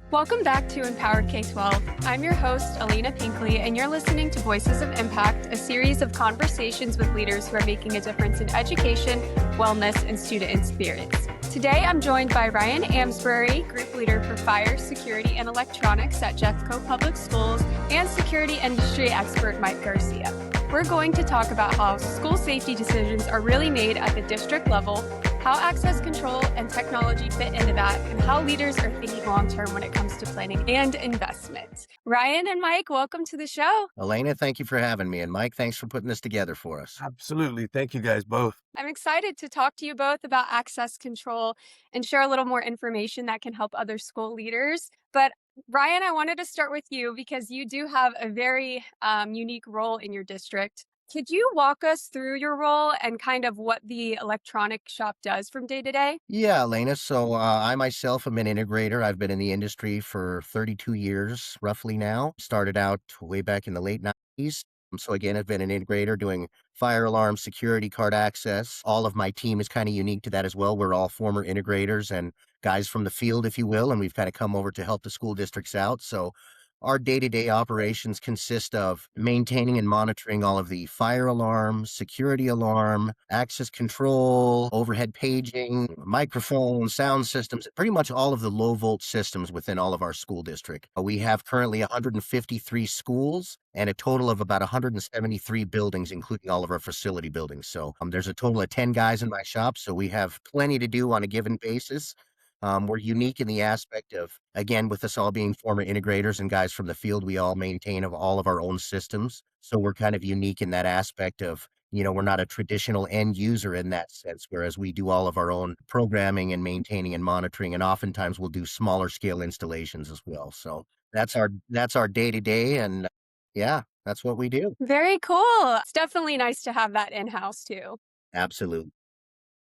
Welcome back to Empowered K-12. I'm your host, Alana Pinckley, and you're listening to Voices of Impact, a series of conversations with leaders who are making a difference in education, wellness, and student experience. Today, I'm joined by Ryan Amsbury, Group Leader for Fire, Security, and Electronics at Jeffco Public Schools, and security industry expert Mike Garcia. We're going to talk about how school safety decisions are really made at the district level, how access control and technology fit into that, and how leaders are thinking long-term when it comes to planning and investment. Ryan and Mike, welcome to the show. Alana, thank you for having me. And Mike, thanks for putting this together for us. Absolutely. Thank you guys both. I'm excited to talk to you both about access control and share a little more information that can help other school leaders. But Ryan, I wanted to start with you because you do have a very unique role in your district. Could you walk us through your role and kind of what the electronic shop does from day to day? Yeah, Elena. So I myself am an integrator. I've been in the industry for 32 years, roughly now. Started out way back in the late 90s. So again, I've been an integrator doing fire alarm, security card access. All of my team is kind of unique to that as well. We're all former integrators and guys from the field, if you will, and we've kind of come over to help the school districts out. So our day-to-day operations consist of maintaining and monitoring all of the fire alarm, security alarm, access control, overhead paging, microphone, sound systems, pretty much all of the low-volt systems within all of our school district. We have currently 153 schools and a total of about 173 buildings, including all of our facility buildings. So there's a total of 10 guys in my shop, so we have plenty to do on a given basis. We're unique in the aspect of, again, with us all being former integrators and guys from the field, we all maintain of all of our own systems. So we're kind of unique in that aspect of, we're not a traditional end user in that sense, whereas we do all of our own programming and maintaining and monitoring, and oftentimes we'll do smaller scale installations as well. So that's our day to day, and yeah, that's what we do. Very cool. It's definitely nice to have that in-house too. Absolutely.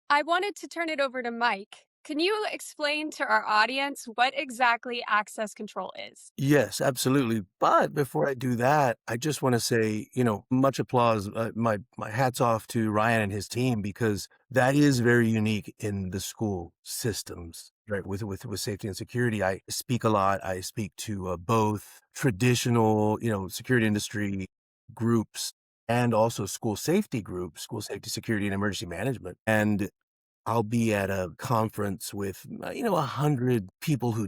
I wanted to turn it over to Mike. Can you explain to our audience what exactly access control is? Yes, absolutely. But before I do that, I just want to say, much applause. My hats off to Ryan and his team, because that is very unique in the school systems, right? With safety and security, I speak a lot. I speak to both traditional, security industry groups and also school safety groups, school safety, security, and emergency management. And I'll be at a conference with, 100 people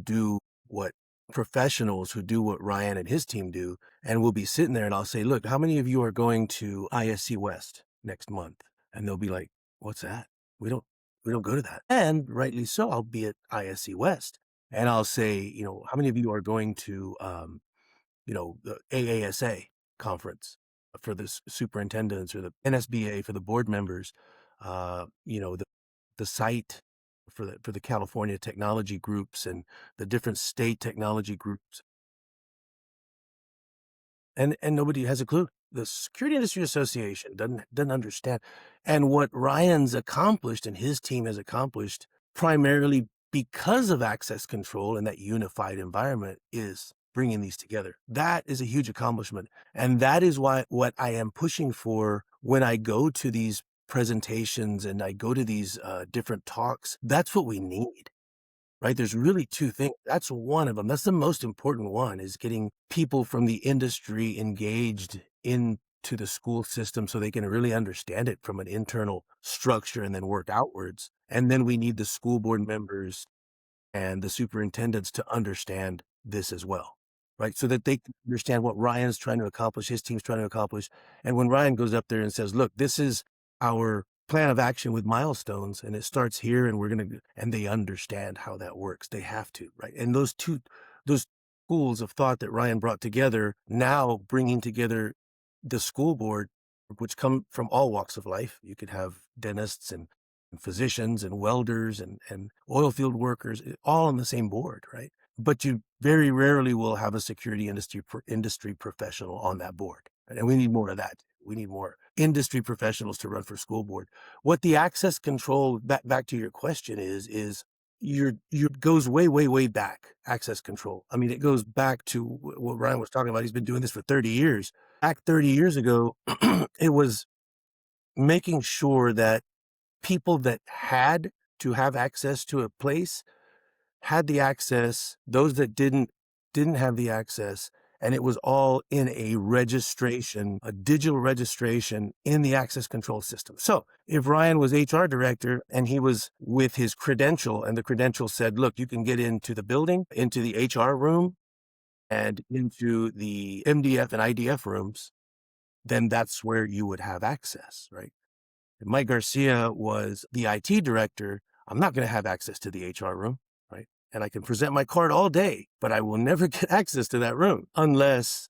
professionals who do what Ryan and his team do. And we'll be sitting there and I'll say, look, how many of you are going to ISC West next month? And they'll be like, what's that? We don't go to that. And rightly so, I'll be at ISC West. And I'll say, how many of you are going to, the AASA conference for the superintendents, or the NSBA for the board members, the site for the California technology groups and the different state technology groups. And nobody has a clue. The Security Industry Association doesn't understand. And what Ryan's accomplished and his team has accomplished, primarily because of access control and that unified environment, is bringing these together. That is a huge accomplishment. And that is what I am pushing for when I go to these presentations and I go to these different talks. That's what we need, right? There's really two things. That's one of them. That's the most important one, is getting people from the industry engaged into the school system so they can really understand it from an internal structure and then work outwards. And then we need the school board members and the superintendents to understand this as well, right? So that they can understand what Ryan's trying to accomplish, his team's trying to accomplish. And when Ryan goes up there and says, look, this is our plan of action with milestones, and it starts here, and they understand how that works. They have to, right? And those schools of thought that Ryan brought together, now bringing together the school board, which come from all walks of life. You could have dentists and physicians and welders and oil field workers, all on the same board, right? But you very rarely will have a security industry professional on that board. And we need more of that. We need more industry professionals to run for school board. What the access control, back to your question, is your goes way, way, way back, access control. I mean, it goes back to what Ryan was talking about. He's been doing this for 30 years. Back 30 years ago, it was making sure that people that had to have access to a place had the access, those that didn't have the access, and it was all in a registration, a digital registration in the access control system. So if Ryan was HR director and he was with his credential and the credential said, look, you can get into the building, into the HR room and into the MDF and IDF rooms, then that's where you would have access, right? If Mike Garcia was the IT director, I'm not going to have access to the HR room, right? And I can present my card all day, but I will never get access to that room unless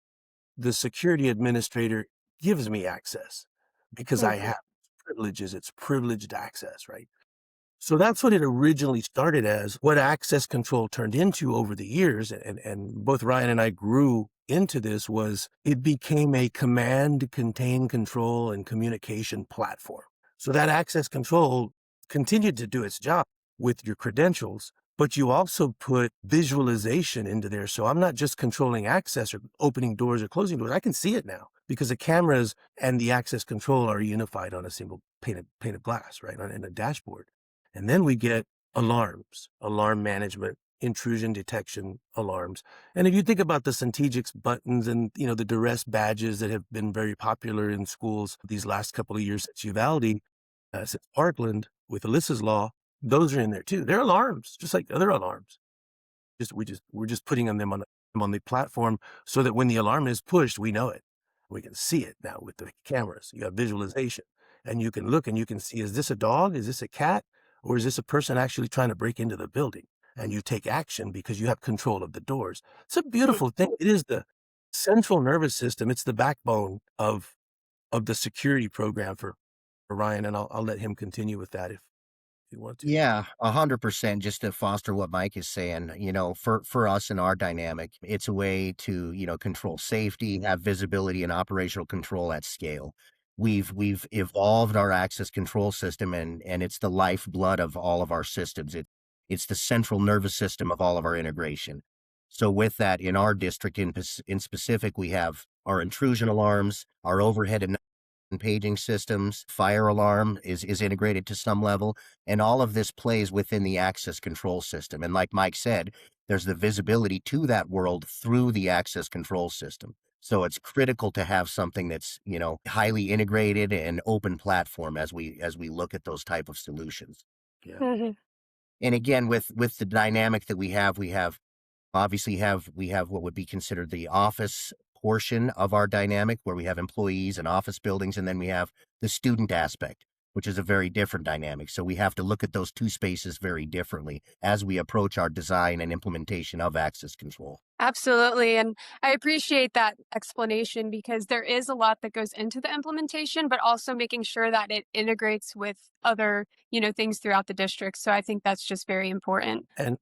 the security administrator gives me access because I have privileges. It's privileged access, right? So that's what it originally started as. What access control turned into over the years, and both Ryan and I grew into this, was it became a command, contain, control, and communication platform. So that access control continued to do its job with your credentials, but you also put visualization into there. So I'm not just controlling access or opening doors or closing doors. I can see it now because the cameras and the access control are unified on a single pane of glass, right, in a dashboard. And then we get alarms, alarm management, intrusion detection alarms. And if you think about the Centegix buttons and, the duress badges that have been very popular in schools these last couple of years since Uvalde, since Parkland with Alyssa's Law, those are in there too. They're alarms, just like other alarms. We're just putting them on the platform so that when the alarm is pushed, we know it. We can see it now with the cameras. You have visualization, and you can look and you can see, is this a dog? Is this a cat? Or is this a person actually trying to break into the building? And you take action because you have control of the doors. It's a beautiful thing. It is the central nervous system. It's the backbone of the security program for Ryan. And I'll let him continue with that if you want to. Yeah, 100%. Just to foster what Mike is saying, for us in our dynamic, it's a way to, control safety, have visibility and operational control at scale. We've evolved our access control system, and it's the lifeblood of all of our systems. It's the central nervous system of all of our integration. So with that, in our district in specific, we have our intrusion alarms, our overhead and paging systems, fire alarm is integrated to some level, and all of this plays within the access control system. And like Mike said, there's the visibility to that world through the access control system. So it's critical to have something that's, highly integrated and open platform as we look at those type of solutions. Yeah. And again, with the dynamic that we have obviously we have what would be considered the office portion of our dynamic, where we have employees and office buildings, and then we have the student aspect, which is a very different dynamic. So we have to look at those two spaces very differently as we approach our design and implementation of access control. Absolutely. And I appreciate that explanation because there is a lot that goes into the implementation, but also making sure that it integrates with other, things throughout the district. So I think that's just very important. And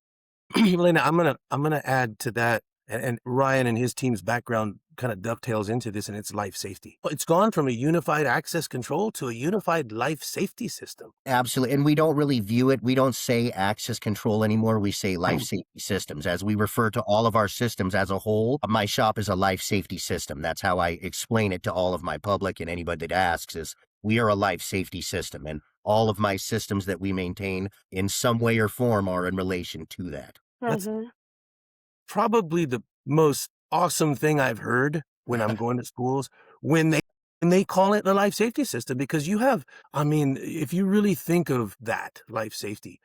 Elena, I'm gonna add to that, and Ryan and his team's background kind of dovetails into this, and it's life safety. It's gone from a unified access control to a unified life safety system. Absolutely. And we don't really view it. We don't say access control anymore. We say life safety systems, as we refer to all of our systems as a whole. My shop is a life safety system. That's how I explain it to all of my public and anybody that asks, is we are a life safety system. And all of my systems that we maintain in some way or form are in relation to that. That's probably the most awesome thing I've heard when I'm going to schools, when they call it the life safety system, because if you really think of that life safety,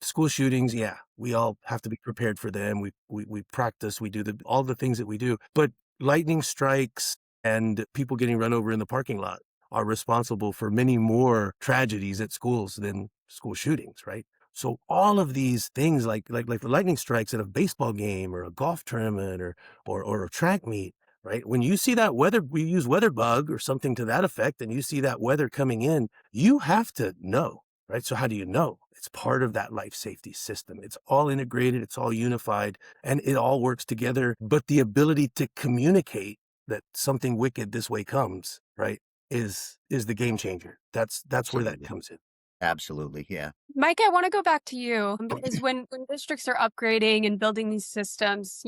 school shootings, yeah, we all have to be prepared for them. We practice, we do all the things that we do, but lightning strikes and people getting run over in the parking lot are responsible for many more tragedies at schools than school shootings, right? So all of these things, like the lightning strikes at a baseball game or a golf tournament or a track meet, right? When you see that weather, we use weather bug or something to that effect, and you see that weather coming in, you have to know, right? So how do you know? It's part of that life safety system. It's all integrated, it's all unified, and it all works together. But the ability to communicate that something wicked this way comes, right, is the game changer. That's where that comes in. Absolutely. Yeah. Mike, I want to go back to you because when districts are upgrading and building these systems,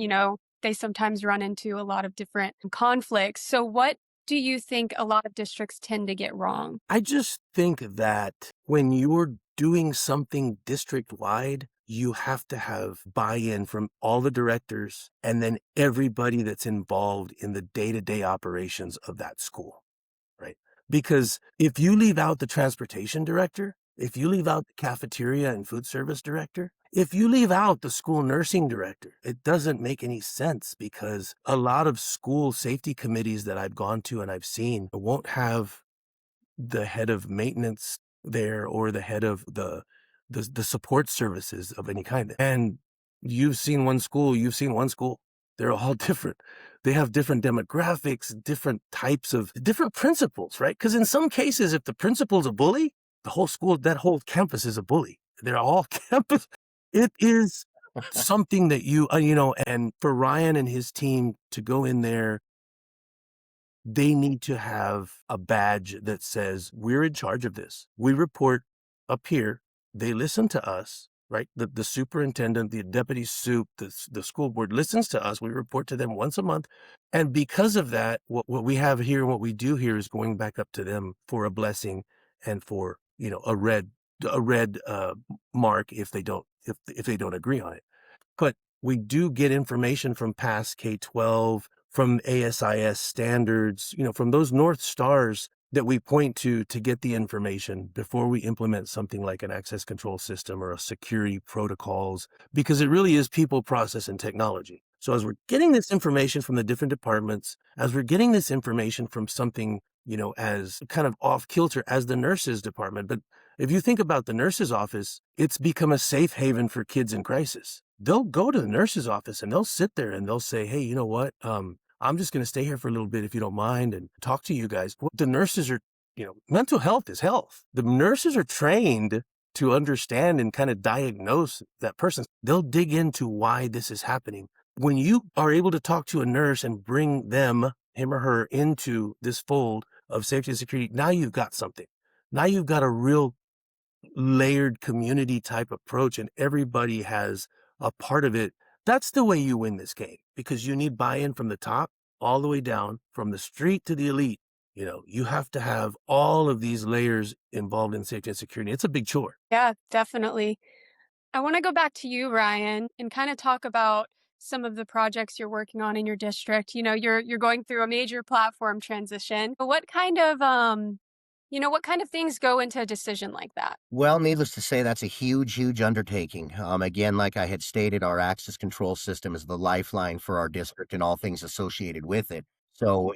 they sometimes run into a lot of different conflicts. So what do you think a lot of districts tend to get wrong? I just think that when you're doing something district-wide, you have to have buy-in from all the directors and then everybody that's involved in the day-to-day operations of that school, right? Because if you leave out the transportation director, if you leave out the cafeteria and food service director, if you leave out the school nursing director, it doesn't make any sense, because a lot of school safety committees that I've gone to and I've seen won't have the head of maintenance there or the head of the support services of any kind. And you've seen one school. They're all different. They have different demographics, different types of different principals, right? Because in some cases, if the principal's a bully, the whole school, that whole campus is a bully. They're all campus. It is something that and for Ryan and his team to go in there, they need to have a badge that says, we're in charge of this. We report up here. They listen to us, right? The superintendent, the deputy sup, the school board listens to us. We report to them once a month. And because of that, what we have here, what we do here is going back up to them for a blessing and for, a red mark if they don't agree on it. But we do get information from past K-12, from ASIS standards, from those North Stars that we point to get the information before we implement something like an access control system or a security protocols, because it really is people, process, and technology. So as we're getting this information from the different departments, as we're getting this information from something, as kind of off kilter as the nurses department, but if you think about the nurse's office, it's become a safe haven for kids in crisis. They'll go to the nurse's office and they'll sit there and they'll say, hey, you know what? I'm just going to stay here for a little bit if you don't mind and talk to you guys. The nurses are, mental health is health. The nurses are trained to understand and kind of diagnose that person. They'll dig into why this is happening. When you are able to talk to a nurse and bring them, him or her, into this fold of safety and security, now you've got something. Now you've got a real layered community type approach, and everybody has a part of it. That's the way you win this game, because you need buy-in from the top all the way down, from the street to the elite. You have to have all of these layers involved in safety and security. It's a big chore. Yeah, definitely. I want to go back to you, Ryan, and kind of talk about some of the projects you're working on in your district. You're going through a major platform transition. What kind of what kind of things go into a decision like that? Well, needless to say, that's a huge, huge undertaking. Again, like I had stated, our access control system is the lifeline for our district and all things associated with it. So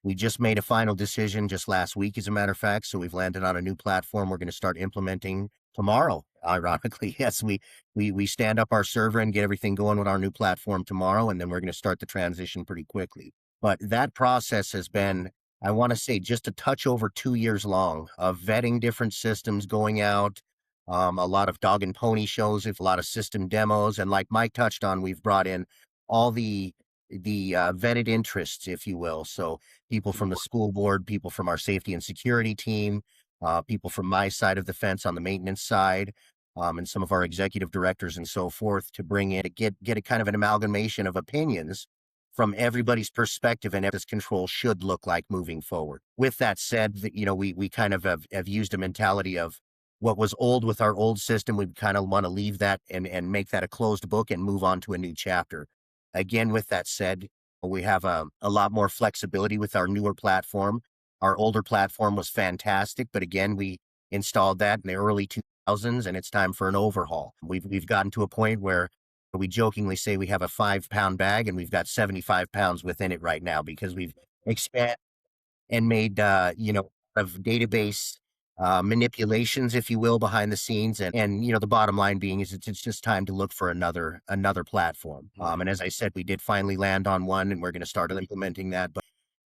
we just made a final decision just last week, as a matter of fact. So we've landed on a new platform we're going to start implementing tomorrow. Ironically, yes, we stand up our server and get everything going with our new platform tomorrow, and then we're going to start the transition pretty quickly. But that process has been, I want to say, just a touch over 2 years long of vetting different systems, going out, a lot of dog and pony shows, a lot of system demos. And like Mike touched on, we've brought in all the vetted interests, if you will. So people from the school board, people from our safety and security team, people from my side of the fence on the maintenance side, and some of our executive directors and so forth, to bring in, to get a kind of an amalgamation of opinions from everybody's perspective and what this control should look like moving forward. With that said, we kind of have used a mentality of what was old with our old system. We kind of want to leave that and make that a closed book and move on to a new chapter. Again, with that said, we have a lot more flexibility with our newer platform. Our older platform was fantastic, but again, we installed that in the early 2000s, and it's time for an overhaul. We've gotten to a point where we jokingly say we have a 5-pound bag and we've got 75 pounds within it right now, because we've expanded and made, of database manipulations, if you will, behind the scenes. And the bottom line being is it's just time to look for another platform. And as I said, we did finally land on one, and we're going to start implementing that. But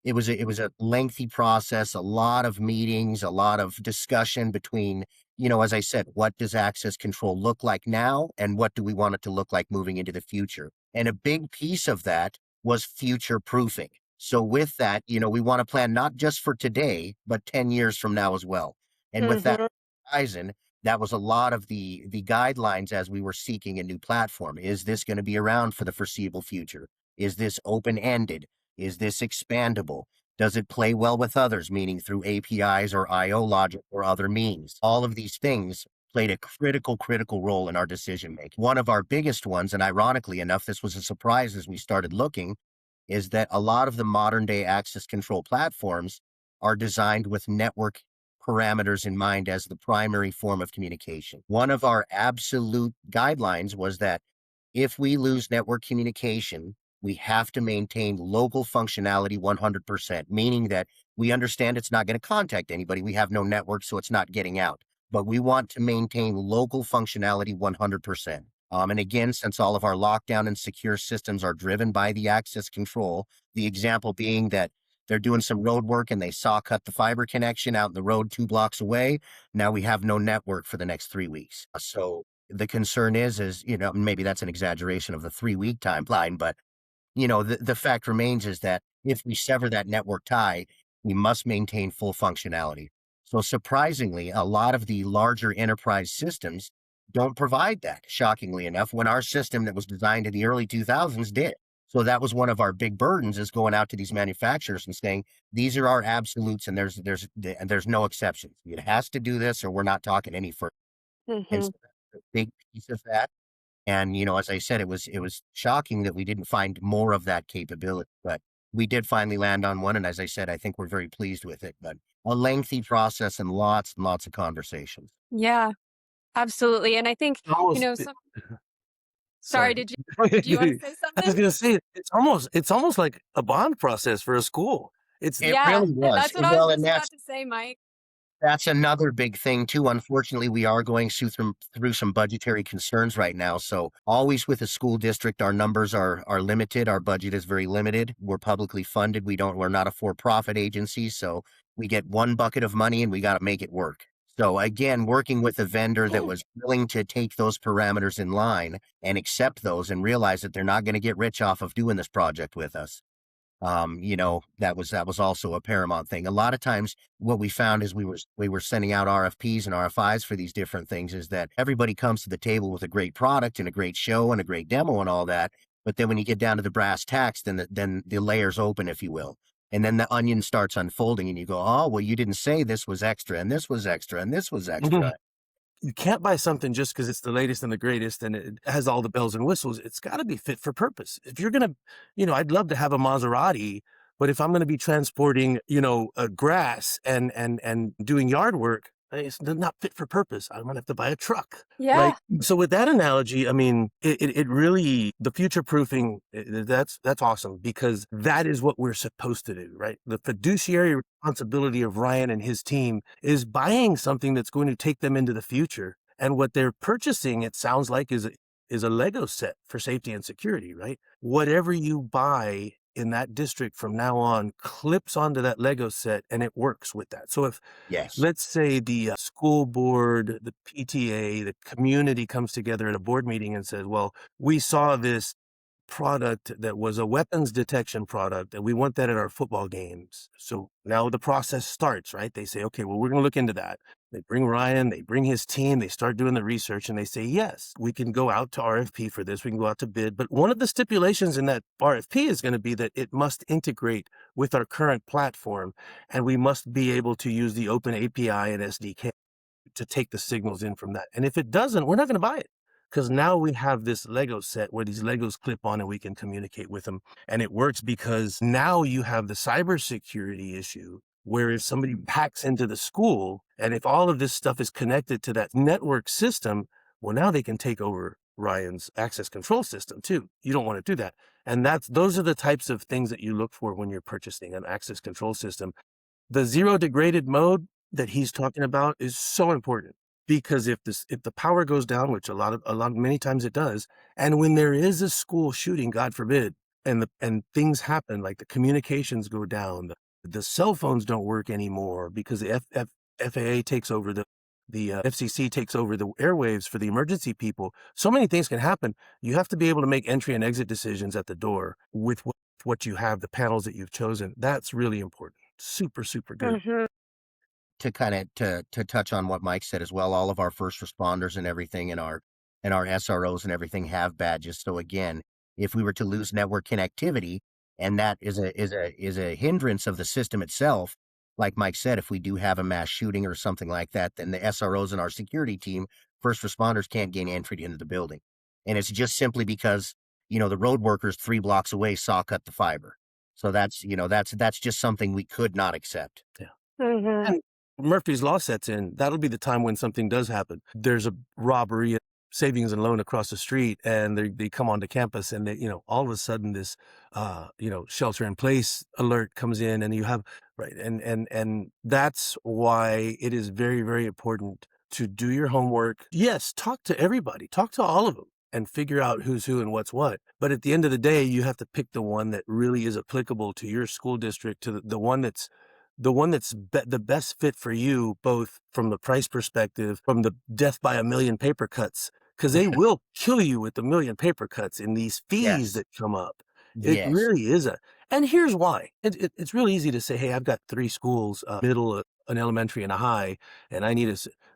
it was a lengthy process, a lot of meetings, a lot of discussion between, as I said, what does access control look like now, and what do we want it to look like moving into the future? And a big piece of that was future proofing. So with that, we want to plan not just for today, but 10 years from now as well. And with that horizon, that was a lot of the guidelines as we were seeking a new platform. Is this going to be around for the foreseeable future? Is this open-ended? Is this expandable? Does it play well with others, meaning through APIs or IO logic or other means? All of these things played a critical role in our decision making. One of our biggest ones, and ironically enough, this was a surprise as we started looking, is that a lot of the modern day access control platforms are designed with network parameters in mind as the primary form of communication. One of our absolute guidelines was that if we lose network communication, we have to maintain local functionality 100%, meaning that we understand it's not going to contact anybody. We have no network, so it's not getting out. But we want to maintain local functionality 100%. And again, since all of our lockdown and secure systems are driven by the access control, the example being that they're doing some road work and they saw cut the fiber connection out in the road 2 blocks away. Now we have no network for the next 3 weeks. So the concern is, maybe that's an exaggeration of the 3 week timeline, but the fact remains is that if we sever that network tie, we must maintain full functionality. So surprisingly, a lot of the larger enterprise systems don't provide that, shockingly enough, when our system that was designed in the early 2000s did. So that was one of our big burdens, is going out to these manufacturers and saying, these are our absolutes and there's no exceptions. It has to do this or we're not talking any further. And Hmm. so that's a big piece of that. And, as I said, it was shocking that we didn't find more of that capability, but we did finally land on one. And as I said, I think we're very pleased with it, but a lengthy process and lots of conversations. Yeah, absolutely. And I think, Almost, some, sorry, sorry. did you want to say I was something? gonna say, it's almost like a bond process for a school. It's It Yeah, really was. that's what I was Well, and just about to say, Mike. that's another big thing too. Unfortunately, we are going through some budgetary concerns right now. So always with a school district, our numbers are limited. Our budget is very limited. We're publicly funded. We're not a for-profit agency. So we get one bucket of money and we got to make it work. So again, working with a vendor that was willing to take those parameters in line and accept those and realize that they're not going to get rich off of doing this project with us. That was also a paramount thing. A lot of times what we found is we were sending out RFPs and RFIs for these different things, is that everybody comes to the table with a great product and a great show and a great demo and all that. But then when you get down to the brass tacks, then the layers open, if you will. And then the onion starts unfolding and you go, oh, well, you didn't say this was extra and this was extra and this was extra. You can't buy something just because it's the latest and the greatest and it has all the bells and whistles. It's got to be fit for purpose. If you're going to, I'd love to have a Maserati, but if I'm going to be transporting, grass and doing yard work, it's not fit for purpose. I'm going to have to buy a truck. Yeah. So with that analogy, I mean, it really, the future proofing, that's awesome, because that is what we're supposed to do, right? The fiduciary responsibility of Ryan and his team is buying something that's going to take them into the future. And what they're purchasing, it sounds like, is a Lego set for safety and security, right? Whatever you buy in that district from now on clips onto that Lego set and it works with that. So if, Yes. let's say the school board, the PTA, the community comes together at a board meeting and says, well, we saw this product that was a weapons detection product and we want that at our football games. So now the process starts, right? They say, okay, well, we're going to look into that. They bring Ryan, they bring his team, they start doing the research and they say, yes, we can go out to RFP for this. We can go out to bid. But one of the stipulations in that RFP is going to be that it must integrate with our current platform and we must be able to use the open API and SDK to take the signals in from that. And if it doesn't, we're not going to buy it. Because now we have this Lego set where these Legos clip on and we can communicate with them. And it works because now you have the cybersecurity issue where if somebody hacks into the school and if all of this stuff is connected to that network system, well, now they can take over Ryan's access control system too. You don't want to do that. And those are the types of things that you look for when you're purchasing an access control system. The zero degraded mode that he's talking about is so important. Because if the power goes down, which many times it does, and when there is a school shooting, God forbid, and things happen, like the communications go down, the cell phones don't work anymore because the FAA takes over the FCC takes over the airwaves for the emergency people. So many things can happen. You have to be able to make entry and exit decisions at the door with what you have, the panels that you've chosen. That's really important. Super, super good. Mhm. To kind of to touch on what Mike said as well, all of our first responders and everything and our SROs and everything have badges. So again, if we were to lose network connectivity, and that is a hindrance of the system itself, like Mike said, if we do have a mass shooting or something like that, then the SROs and our security team, first responders, can't gain entry into the building. And it's just simply because, the road workers 3 blocks away saw cut the fiber. So that's just something we could not accept. Yeah. Mm-hmm. And Murphy's Law sets in. That'll be the time when something does happen. There's a robbery at savings and loan across the street, and they come onto campus, and all of a sudden this, shelter in place alert comes in, and you have, right. And that's why it is very, very important to do your homework. Yes, talk to everybody, talk to all of them and figure out who's who and what's what. But at the end of the day, you have to pick the one that really is applicable to your school district, to the one that's the best fit for you, both from the price perspective, from the death by a million paper cuts, because they will kill you with the million paper cuts in these fees Yes. that come up. It Yes. really is and here's why. It's really easy to say, hey, I've got 3 schools, middle, an elementary, and a high, and I need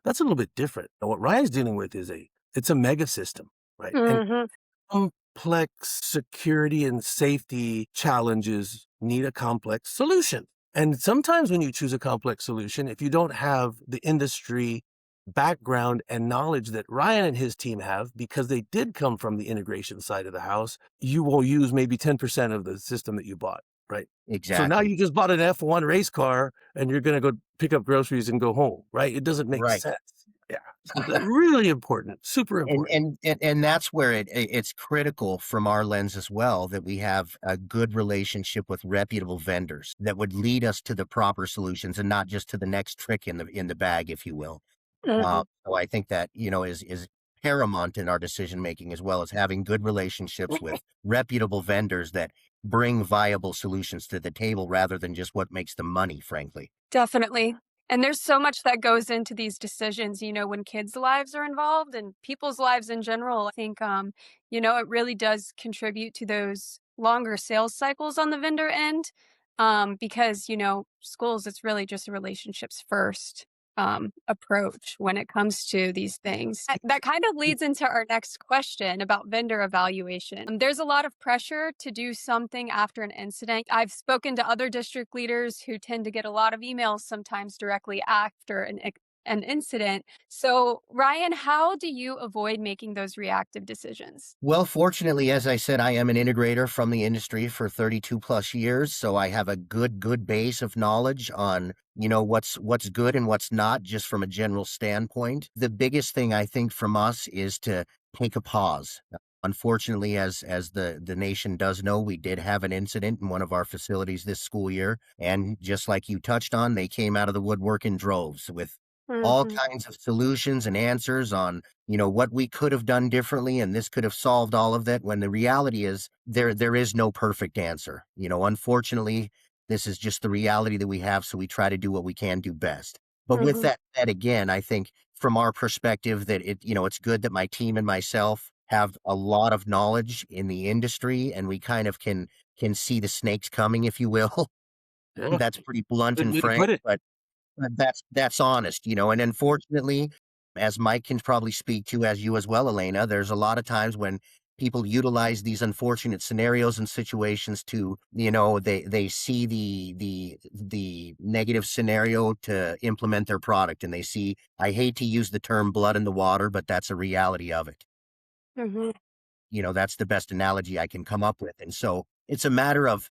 that's a little bit different. And what Ryan's dealing with is it's a mega system, right? And Mm-hmm. complex security and safety challenges need a complex solution. And sometimes when you choose a complex solution, if you don't have the industry background and knowledge that Ryan and his team have, because they did come from the integration side of the house, you will use maybe 10% of the system that you bought, right? Exactly. So now you just bought an F1 race car and you're going to go pick up groceries and go home, right? It doesn't make Right. sense. Yeah. So that's really important, super important. And that's where it's critical from our lens as well, that we have a good relationship with reputable vendors that would lead us to the proper solutions and not just to the next trick in the bag, if you will. Mm-hmm. So I think that, is paramount in our decision making, as well as having good relationships with reputable vendors that bring viable solutions to the table rather than just what makes them money, frankly. Definitely. And there's so much that goes into these decisions, when kids' lives are involved and people's lives in general. I think, it really does contribute to those longer sales cycles on the vendor end. Because, schools, it's really just a relationships first approach when it comes to these things. That kind of leads into our next question about vendor evaluation. There's a lot of pressure to do something after an incident. I've spoken to other district leaders who tend to get a lot of emails sometimes directly after an incident. So, Ryan, how do you avoid making those reactive decisions? Well, fortunately, as I said, I am an integrator from the industry for 32 plus years. So I have a good base of knowledge on, what's good and what's not, just from a general standpoint. The biggest thing I think from us is to take a pause. Unfortunately, as the nation does know, we did have an incident in one of our facilities this school year. And just like you touched on, they came out of the woodwork in droves with all Mhm. kinds of solutions and answers on, what we could have done differently, and this could have solved all of that, when the reality is there is no perfect answer. Unfortunately, this is just the reality that we have, so we try to do what we can do best. But with Mhm. that said, again, I think from our perspective that it's good that my team and myself have a lot of knowledge in the industry, and we kind of can see the snakes coming, if you will. Yeah. That's pretty blunt Good and way to frank, put it. but that's honest, and unfortunately, as Mike can probably speak to, as you as well, Elena, there's a lot of times when people utilize these unfortunate scenarios and situations to, they see the negative scenario to implement their product, and they see, I hate to use the term blood in the water, but that's a reality of it. Mhm. That's the best analogy I can come up with. And so it's a matter of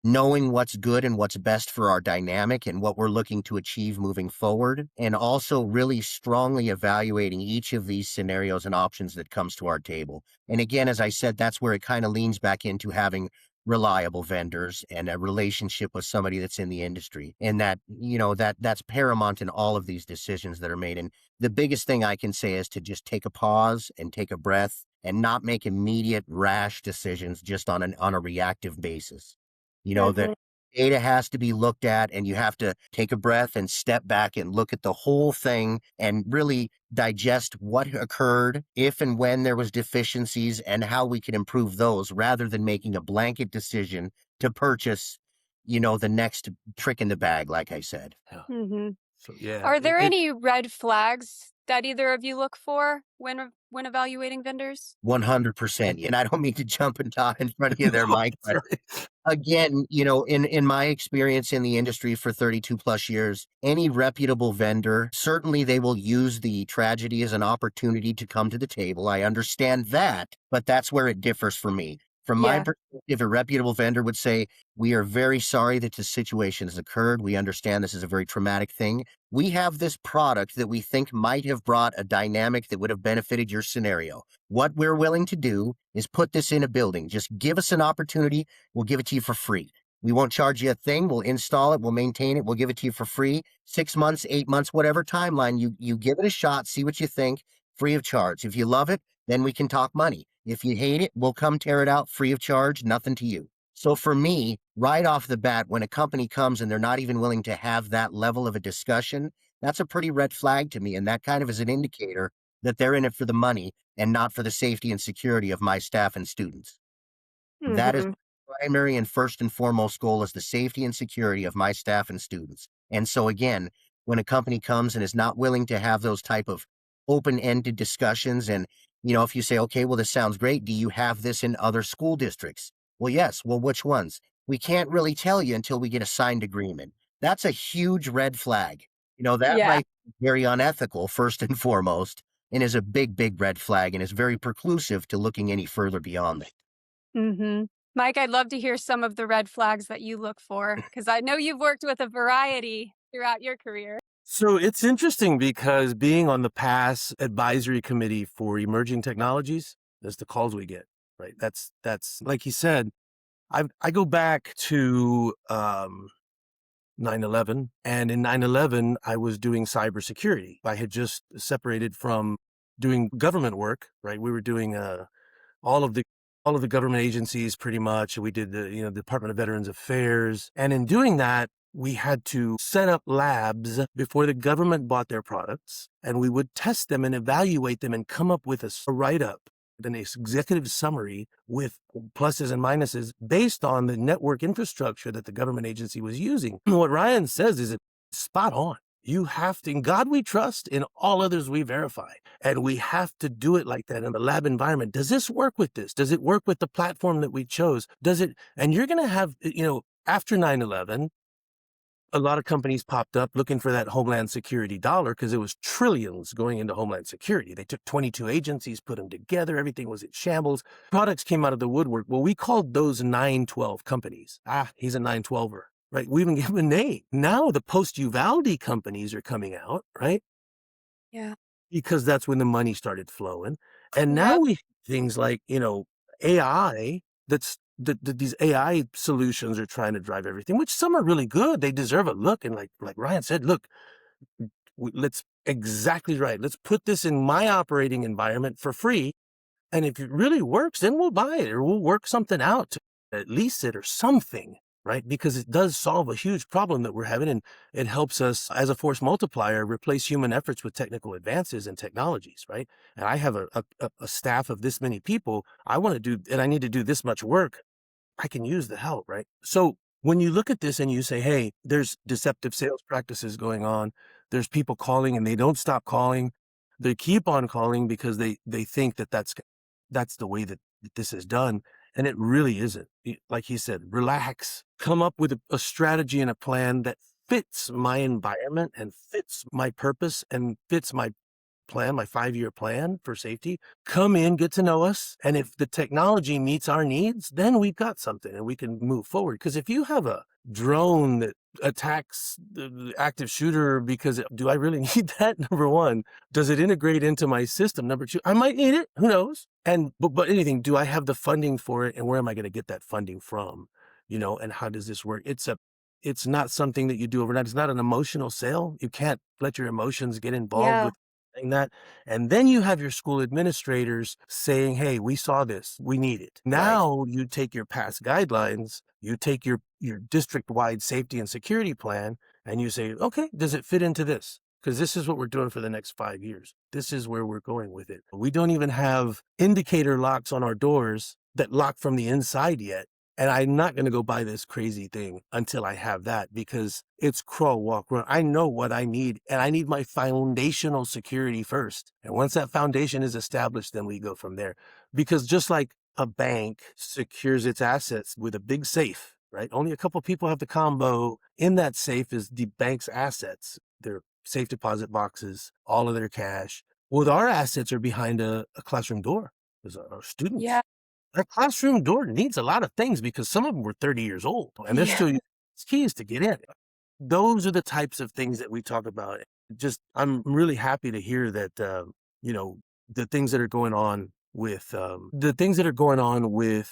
knowing what's good and what's best for our dynamic and what we're looking to achieve moving forward, and also really strongly evaluating each of these scenarios and options that comes to our table. And again, as I said, that's where it kind of leans back into having reliable vendors and a relationship with somebody that's in the industry. And that's paramount in all of these decisions that are made. And the biggest thing I can say is to just take a pause and take a breath and not make immediate rash decisions just on a reactive basis. That Mhm. data has to be looked at, and you have to take a breath and step back and look at the whole thing and really digest what occurred, if and when there was deficiencies, and how we can improve those, rather than making a blanket decision to purchase, the next trick in the bag, like I said. Yeah. Mhm. So yeah, Are there any red flags that either of you look for when evaluating vendors? 100%. And I don't mean to jump and talk in front of you there, no, Mike, that's but right. Again, in my experience in the industry for 32 plus years, any reputable vendor, certainly they will use the tragedy as an opportunity to come to the table. I understand that, but that's where it differs for me. From my Yeah. perspective, a reputable vendor would say, "We are very sorry that this situation has occurred. We understand this is a very traumatic thing. We have this product that we think might have brought a dynamic that would have benefited your scenario. What we're willing to do is put this in a building. Just give us an opportunity. We'll give it to you for free. We won't charge you a thing. We'll install it. We'll maintain it. We'll give it to you for free. 6 months, 8 months, whatever timeline. You give it a shot, see what you think, free of charge. If you love it, then we can talk money. If you hate it, we'll come tear it out free of charge, nothing to you." So for me, right off the bat, when a company comes and they're not even willing to have that level of a discussion, that's a pretty red flag to me. And that kind of is an indicator that they're in it for the money and not for the safety and security of my staff and students. That is Hmm. my primary and first and foremost goal, is the safety and security of my staff and students. And so again, when a company comes and is not willing to have those type of open-ended discussions, and if you say, "Okay, well, this sounds great. Do you have this in other school districts?" Well, yes. Well, which ones? We can't really tell you until we get a signed agreement. That's a huge red flag. That Yeah. right is very unethical, first and foremost, and is a big, big red flag, and is very preclusive to looking any further beyond that. Hmm. Mike, I'd love to hear some of the red flags that you look for, because I know you've worked with a variety throughout your career. So it's interesting because being on the PASS advisory committee for emerging technologies, that's the calls we get, right? That's like he said, I go back to 9/11, and in 9/11 I was doing cybersecurity. I had just separated from doing government work, right? We were doing all of the all of the government agencies pretty much. We did the Department of Veterans Affairs, and in doing that, we had to set up labs before the government bought their products, and we would test them and evaluate them and come up with a write-up, an executive summary with pluses and minuses based on the network infrastructure that the government agency was using. What Ryan says is spot on. You have to, in God we trust, in all others we verify. And we have to do it like that in the lab environment. Does this work with this? Does it work with the platform that we chose? Does it? And you're going to have, after 9/11, a lot of companies popped up looking for that Homeland Security dollar because it was trillions going into Homeland Security. They took 22 agencies, put them together. Everything was in shambles. Products came out of the woodwork. Well, we called those 912 companies. He's a 912er, right? We even gave him a name. Now the post-Uvalde companies are coming out, right? Yeah. Because that's when the money started flowing. And now Yep. we have things like, AI, that these AI solutions are trying to drive everything, which some are really good. They deserve a look. And like Ryan said, look, let's exactly right. Let's put this in my operating environment for free. And if it really works, then we'll buy it or we'll work something out to lease it or something, right? Because it does solve a huge problem that we're having. And it helps us as a force multiplier replace human efforts with technical advances and technologies, right? And I have a staff of this many people. I want to do, and I need to do this much work. I can use the help, right? So when you look at this and you say, hey, there's deceptive sales practices going on, there's people calling and they don't stop calling. They keep on calling because they think that that's the way that this is done. And it really isn't. Like he said, relax, come up with a strategy and a plan that fits my environment and fits my purpose and fits my plan, my 5-year plan for safety. Come in, get to know us. And if the technology meets our needs, then we've got something and we can move forward. Because if you have a drone that attacks the active shooter, because do I really need that? Number one, does it integrate into my system? Number two, I might need it. Who knows? And but anything, do I have the funding for it? And where am I going to get that funding from? And how does this work? It's not something that you do overnight. It's not an emotional sale. You can't let your emotions get involved Yeah. with that. And then you have your school administrators saying, hey, we saw this, we need it. Right. Now you take your past guidelines, you take your district-wide safety and security plan, and you say, okay, does it fit into this? Because this is what we're doing for the next 5 years. This is where we're going with it. We don't even have indicator locks on our doors that lock from the inside yet. And I'm not going to go buy this crazy thing until I have that, because it's crawl, walk, run. I know what I need, and I need my foundational security first. And once that foundation is established, then we go from there. Because just like a bank secures its assets with a big safe, right? Only a couple people have the combo. In that safe is the bank's assets, their safe deposit boxes, all of their cash. Well, our assets are behind a classroom door. There's our students. Yeah. That classroom door needs a lot of things because some of them were 30 years old and they're Yeah. still using keys to get in. Those are the types of things that we talk about. Just, I'm really happy to hear that, you know, the things that are going on with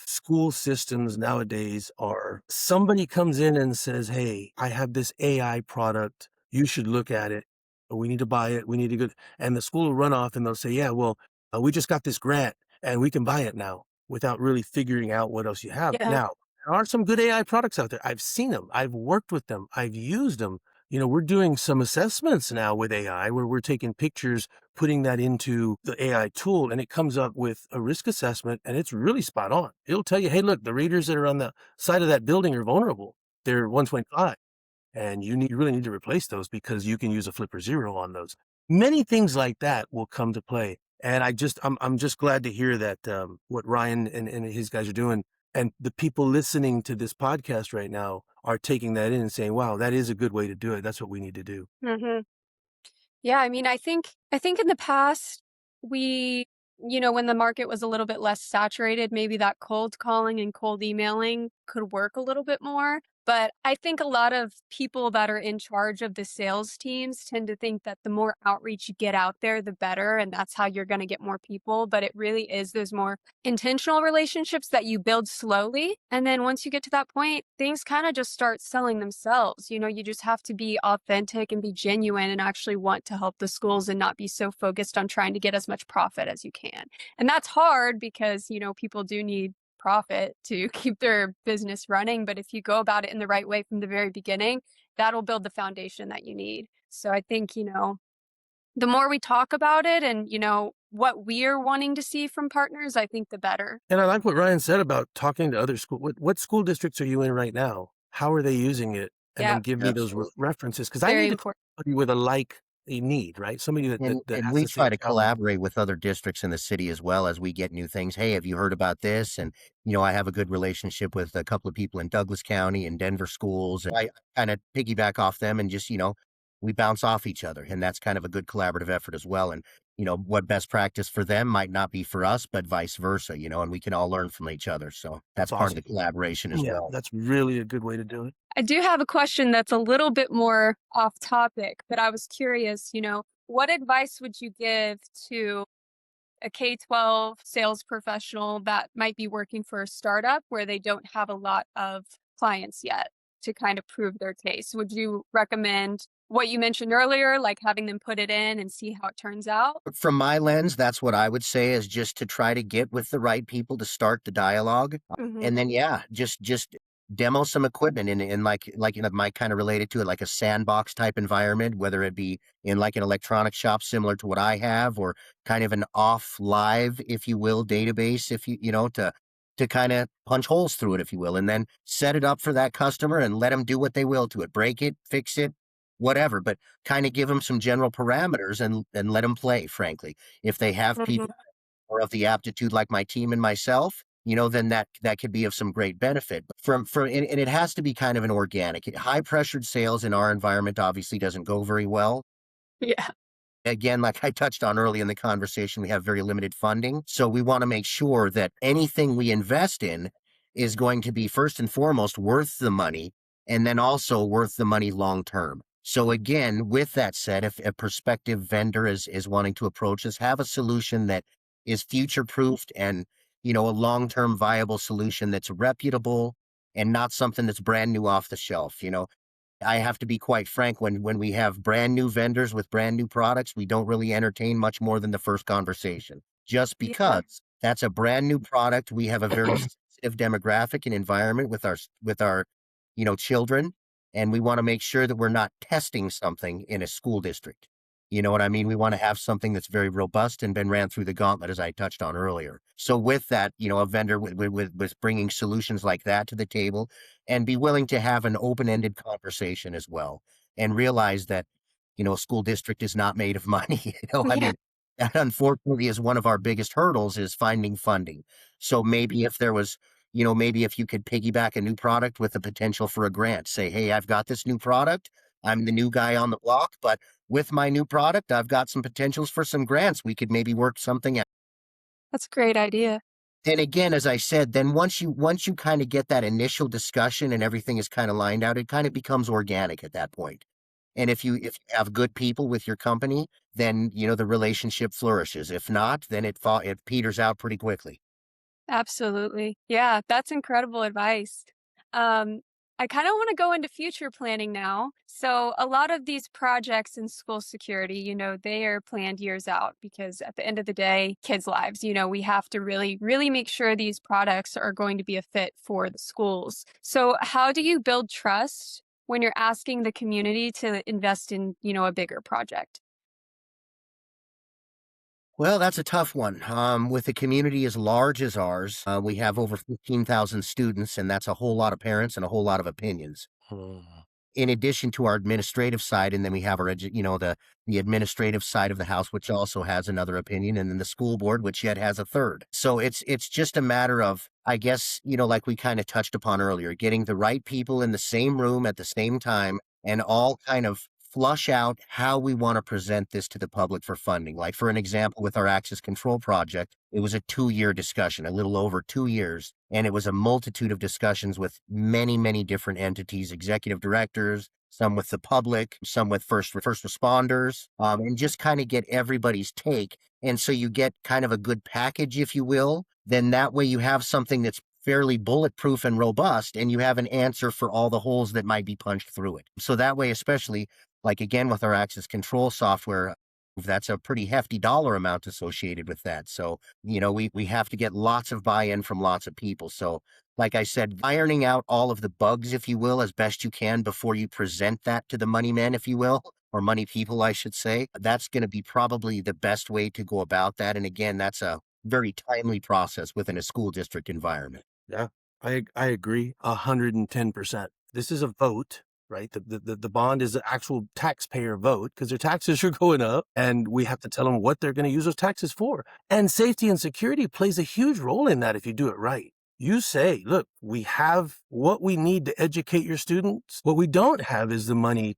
school systems nowadays are somebody comes in and says, "Hey, I have this AI product. You should look at it. We need to buy it. We need to go." And the school will run off and they'll say, "Yeah, well, we just got this grant and we can buy it now," without really figuring out what else you have. Yeah. Now, there are some good AI products out there. I've seen them. I've worked with them. I've used them. You know, we're doing some assessments now with AI where we're taking pictures, putting that into the AI tool, and it comes up with a risk assessment, and it's really spot on. It'll tell you, hey, look, the readers that are on the side of that building are vulnerable. They're 125, and you really need to replace those because you can use a flipper zero on those. Many things like that will come to play. And I'm just glad to hear that what Ryan and his guys are doing, and the people listening to this podcast right now are taking that in and saying, wow, that is a good way to do it. That's what we need to do. Hmm. Yeah, I mean, I think in the past we, when the market was a little bit less saturated, maybe that cold calling and cold emailing could work a little bit more. But I think a lot of people that are in charge of the sales teams tend to think that the more outreach you get out there, the better, and that's how you're going to get more people. But it really is those more intentional relationships that you build slowly. And then once you get to that point, things kind of just start selling themselves. You just have to be authentic and be genuine and actually want to help the schools and not be so focused on trying to get as much profit as you can. And that's hard because, people do need profit to keep their business running. But if you go about it in the right way from the very beginning, that'll build the foundation that you need. So I think, the more we talk about it and, what we are wanting to see from partners, I think the better. And I like what Ryan said about talking to other school. What school districts are you in right now? How are they using it? And Yeah, then give me those Absolutely. references because I very need to important. somebody with a need, right? Somebody that And has we the same try to challenge. collaborate with other districts in the city as well as we get new things. Hey, have you heard about this? And, I have a good relationship with a couple of people in Douglas County and Denver schools. And I kind of piggyback off them and just, we bounce off each other. And that's kind of a good collaborative effort as well. And, what best practice for them might not be for us, but vice versa, and we can all learn from each other. So that's That's part of the awesome. collaboration as Yeah, well. that's really a good way to do it. I do have a question that's a little bit more off topic, but I was curious, what advice would you give to a K-12 sales professional that might be working for a startup where they don't have a lot of clients yet to kind of prove their case? Would you recommend what you mentioned earlier, like having them put it in and see how it turns out? From my lens, that's what I would say is just to try to get with the right people to start the dialogue. Hmm. And then, yeah, just demo some equipment in like, might kind of related to it, like a sandbox type environment, whether it be in like an electronic shop similar to what I have, or kind of an off live, if you will, database, if to kind of punch holes through it, if you will, and then set it up for that customer and let them do what they will to it, break it, fix it, whatever, but kind of give them some general parameters and let them play, frankly. If they have Hmm. people or of the aptitude like my team and myself, then that could be of some great benefit. But and it has to be kind of an organic. High pressured sales in our environment obviously doesn't go very well. Yeah. Again, like I touched on early in the conversation, we have very limited funding. So we want to make sure that anything we invest in is going to be first and foremost worth the money, and then also worth the money long term. So again, with that said, if a prospective vendor is wanting to approach us, have a solution that is future proofed and, a long term viable solution that's reputable and not something that's brand new off the shelf. I have to be quite frank, when we have brand new vendors with brand new products, we don't really entertain much more than the first conversation. Just Yeah. because that's a brand new product, we have a very sensitive demographic and environment with our children, and we want to make sure that we're not testing something in a school district. You know what I mean? We want to have something that's very robust and been ran through the gauntlet, as I touched on earlier. So with that, a vendor with bringing solutions like that to the table, and be willing to have an open-ended conversation as well, and realize that, a school district is not made of money. I Yeah. mean, that unfortunately is one of our biggest hurdles, is finding funding. So maybe if there was, maybe if you could piggyback a new product with the potential for a grant, say, hey, I've got this new product. I'm the new guy on the block, but with my new product, I've got some potentials for some grants. We could maybe work something out. That's a great idea. And again, as I said, then once you kind of get that initial discussion and everything is kind of lined out, it kind of becomes organic at that point. And if you have good people with your company, then the relationship flourishes. If not, then it peters out pretty quickly. Absolutely. Yeah, that's incredible advice. Um, I kind of want to go into future planning now. So, a lot of these projects in school security, they are planned years out because at the end of the day, kids' lives, we have to really, really make sure these products are going to be a fit for the schools. So, how do you build trust when you're asking the community to invest in, a bigger project? Well, that's a tough one. With a community as large as ours, we have over 15,000 students, and that's a whole lot of parents and a whole lot of opinions. Hmm. In addition to our administrative side, and then we have the administrative side of the house, which also has another opinion, and then the school board, which yet has a third. So it's just a matter of, I guess, like we kind of touched upon earlier, getting the right people in the same room at the same time and all kind of flush out how we want to present this to the public for funding. Like, for an example, with our access control project, it was a 2-year discussion, a little over 2 years. And it was a multitude of discussions with many, many different entities, executive directors, some with the public, some with first responders, and just kind of get everybody's take. And so you get kind of a good package, if you will. Then that way you have something that's fairly bulletproof and robust, and you have an answer for all the holes that might be punched through it. So that way, especially like again with our access control software, that's a pretty hefty dollar amount associated with that. So, we have to get lots of buy-in from lots of people. So, like I said, ironing out all of the bugs, if you will, as best you can before you present that to the money men, if you will, or money people, I should say, that's going to be probably the best way to go about that. And again, that's a very timely process within a school district environment. Yeah, I agree 110%. This is a vote, right? The bond is an actual taxpayer vote because their taxes are going up, and we have to tell them what they're going to use those taxes for. And safety and security plays a huge role in that if you do it right. You say, look, we have what we need to educate your students. What we don't have is the money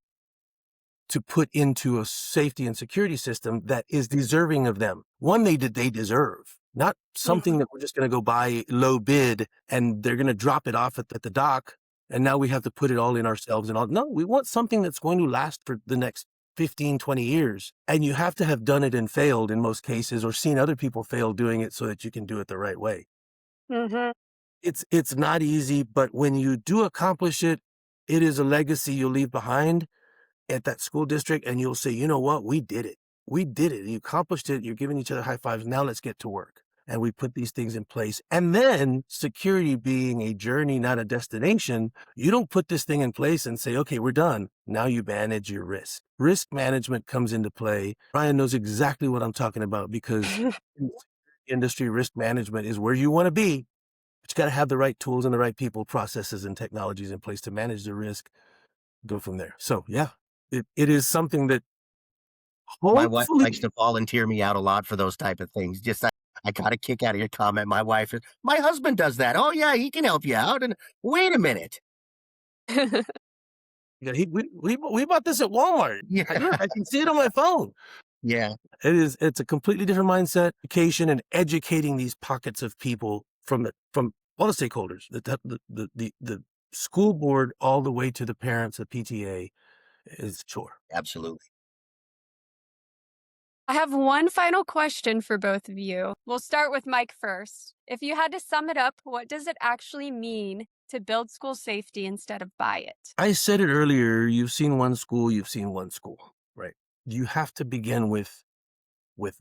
to put into a safety and security system that is deserving of them. One they deserve, not something that we're just going to go buy low bid and they're going to drop it off at the dock. And now we have to put it all in ourselves and all. No, we want something that's going to last for the next 15, 20 years. And you have to have done it and failed in most cases, or seen other people fail doing it so that you can do it the right way. Mm-hmm. It's not easy, but when you do accomplish it, it is a legacy you'll leave behind at that school district, and you'll say, you know what, we did it. We did it. You accomplished it. You're giving each other high fives. Now let's get to work. And we put these things in place. And then security being a journey, not a destination, you don't put this thing in place and say, okay, we're done. Now you manage your risk. Risk management comes into play. Ryan knows exactly what I'm talking about because industry risk management is where you want to be. But you got to have the right tools and the right people, processes, and technologies in place to manage the risk. Go from there. So yeah, it is something that My wife hopefully likes to volunteer me out a lot for those type of things. Just I got a kick out of your comment. My wife is, my husband does that. Oh yeah, he can help you out. And wait a minute. yeah, we bought this at Walmart. Yeah. I can see it on my phone. Yeah. It's a completely different mindset, education, and educating these pockets of people from all the stakeholders, the school board, all the way to the parents, the PTA is a chore. Absolutely. I have one final question for both of you. We'll start with Mike first. If you had to sum it up, what does it actually mean to build school safety instead of buy it? I said it earlier, you've seen one school, right? You have to begin with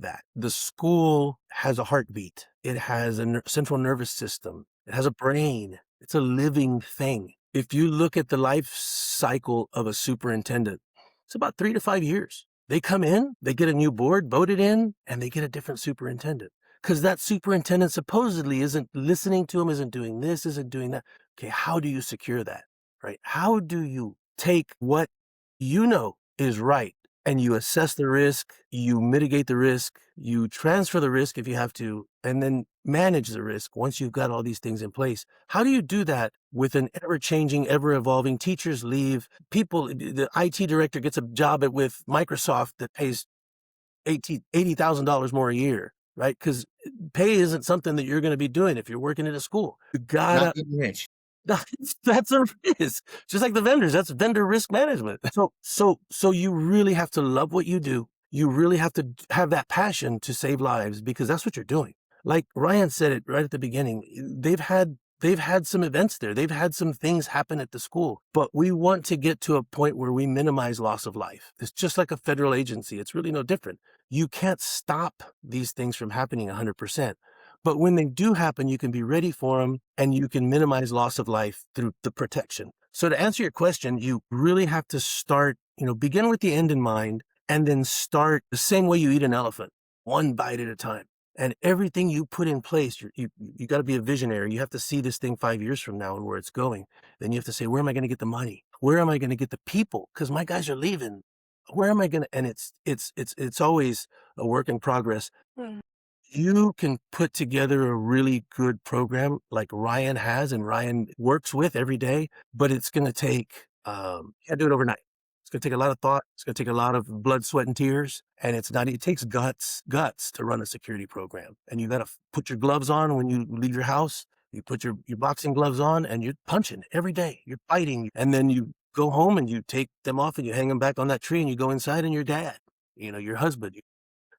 that. The school has a heartbeat. It has a central nervous system. It has a brain. It's a living thing. If you look at the life cycle of a superintendent, it's about 3 to 5 years. They come in, they get a new board voted in, and they get a different superintendent. Because that superintendent supposedly isn't listening to them, isn't doing this, isn't doing that. Okay, how do you secure that, right? How do you take what you know is right and you assess the risk, you mitigate the risk, you transfer the risk if you have to, and then manage the risk once you've got all these things in place. How do you do that with an ever-changing, ever-evolving? Teachers leave, people, the IT director gets a job with Microsoft that pays $80,000 more a year, right? Because pay isn't something that you're going to be doing if you're working at a school. You Not gotta getting rich. that's a risk. Just like the vendors, that's vendor risk management. So you really have to love what you do. You really have to have that passion to save lives because that's what you're doing. Like Ryan said it right at the beginning. They've had some events there. They've had some things happen at the school, but we want to get to a point where we minimize loss of life. It's just like a federal agency. It's really no different. You can't stop these things from happening 100%. But when they do happen, you can be ready for them and you can minimize loss of life through the protection. So to answer your question, you really have to start, begin with the end in mind and then start the same way you eat an elephant, one bite at a time. And everything you put in place, you got to be a visionary. You have to see this thing 5 years from now and where it's going. Then you have to say, where am I going to get the money? Where am I going to get the people? Because my guys are leaving. Where am I going to? And it's always a work in progress. You can put together a really good program like Ryan has and Ryan works with every day, but it's going to take, you gotta do it overnight. It's going to take a lot of thought. It's going to take a lot of blood, sweat, and tears. And it takes guts to run a security program. And you got to put your gloves on when you leave your house. You put your boxing gloves on and you're punching every day. You're fighting. And then you go home and you take them off and you hang them back on that tree and you go inside and your dad, your husband,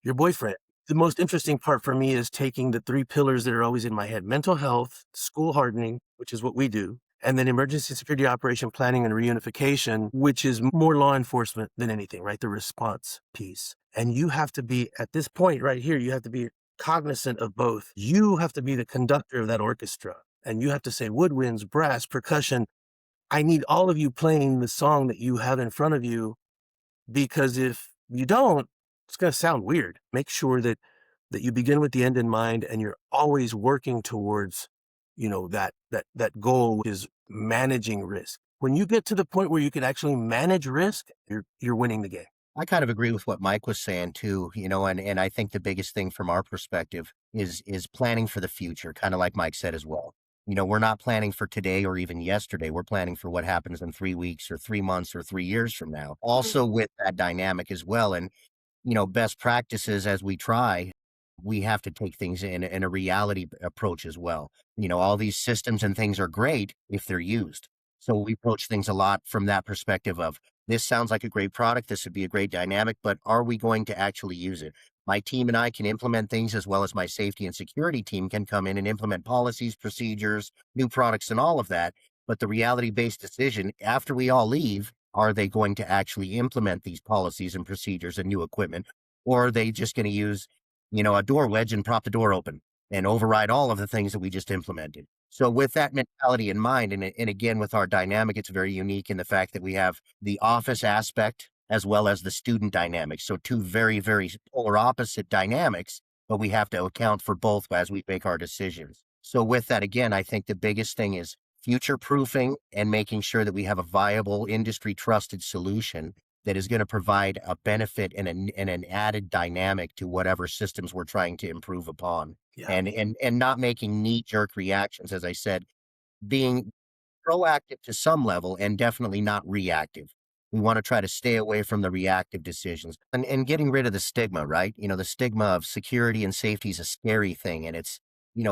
your boyfriend. The most interesting part for me is taking the 3 pillars that are always in my head: mental health, school hardening, which is what we do, and then emergency security operation planning and reunification, which is more law enforcement than anything, right? The response piece. And you have to be, at this point right here, you have to be cognizant of both. You have to be the conductor of that orchestra. And you have to say woodwinds, brass, percussion. I need all of you playing the song that you have in front of you, because if you don't, it's going to sound weird. Make sure that you begin with the end in mind and you're always working towards, that goal, which is managing risk. When you get to the point where you can actually manage risk, you're winning the game. I kind of agree with what Mike was saying too, and I think the biggest thing from our perspective is planning for the future, kind of like Mike said as well. We're not planning for today or even yesterday. We're planning for what happens in 3 weeks or 3 months or 3 years from now. Also with that dynamic as well. And best practices as we try, we have to take things in a reality approach as well. All these systems and things are great if they're used. So we approach things a lot from that perspective of, this sounds like a great product. This would be a great dynamic, but are we going to actually use it? My team and I can implement things, as well as my safety and security team can come in and implement policies, procedures, new products, and all of that. But the reality-based decision, after we all leave, are they going to actually implement these policies and procedures and new equipment? Or are they just going to use, a door wedge and prop the door open and override all of the things that we just implemented? So with that mentality in mind, and again, with our dynamic, it's very unique in the fact that we have the office aspect as well as the student dynamic. So 2 very, very polar opposite dynamics, but we have to account for both as we make our decisions. So with that, again, I think the biggest thing is future proofing and making sure that we have a viable industry trusted solution that is going to provide a benefit and an added dynamic to whatever systems we're trying to improve upon. Yeah. And not making knee jerk reactions, as I said, being proactive to some level and definitely not reactive. We want to try to stay away from the reactive decisions and getting rid of the stigma, right? The stigma of security and safety is a scary thing. And it's,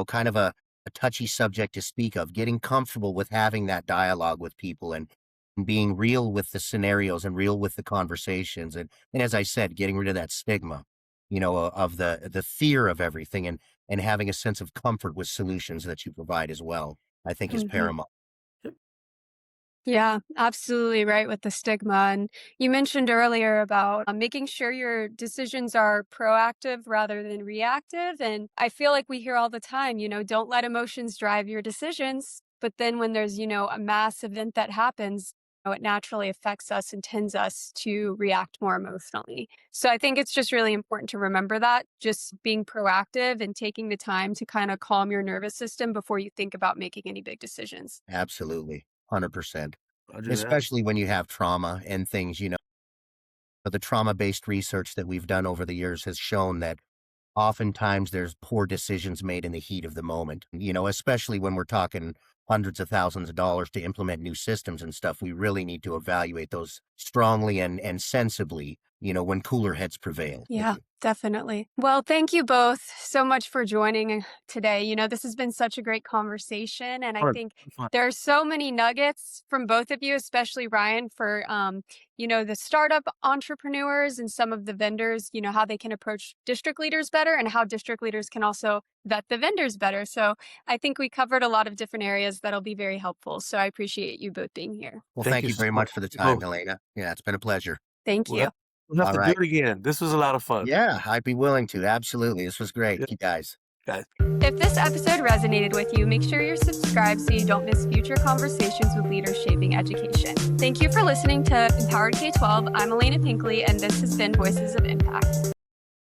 kind of a touchy subject to speak of. Getting comfortable with having that dialogue with people and being real with the scenarios and real with the conversations. And as I said, getting rid of that stigma, of the fear of everything and having a sense of comfort with solutions that you provide as well, I think is paramount. Yeah, absolutely right with the stigma. And you mentioned earlier about making sure your decisions are proactive rather than reactive. And I feel like we hear all the time, don't let emotions drive your decisions. But then when there's, a mass event that happens, it naturally affects us and tends us to react more emotionally. So I think it's just really important to remember that, just being proactive and taking the time to kind of calm your nervous system before you think about making any big decisions. Absolutely. 100%. Roger that. Especially when you have trauma and things, But the trauma-based research that we've done over the years has shown that oftentimes there's poor decisions made in the heat of the moment, especially when we're talking hundreds of thousands of dollars to implement new systems and stuff. We really need to evaluate those strongly and sensibly, when cooler heads prevail. Yeah, definitely. Well, thank you both so much for joining today. This has been such a great conversation. And I think there are so many nuggets from both of you, especially Ryan, for, the startup entrepreneurs and some of the vendors, how they can approach district leaders better and how district leaders can also vet the vendors better. So I think we covered a lot of different areas that'll be very helpful. So I appreciate you both being here. Well, thank you very much for the time, Elena. Yeah, it's been a pleasure. Thank you. We'll have to do it again. This was a lot of fun. Yeah, I'd be willing to. Absolutely. This was great. You guys. If this episode resonated with you, make sure you're subscribed so you don't miss future conversations with leaders shaping education. Thank you for listening to Empowered K-12. I'm Alana Pinckley, and this has been Voices of Impact.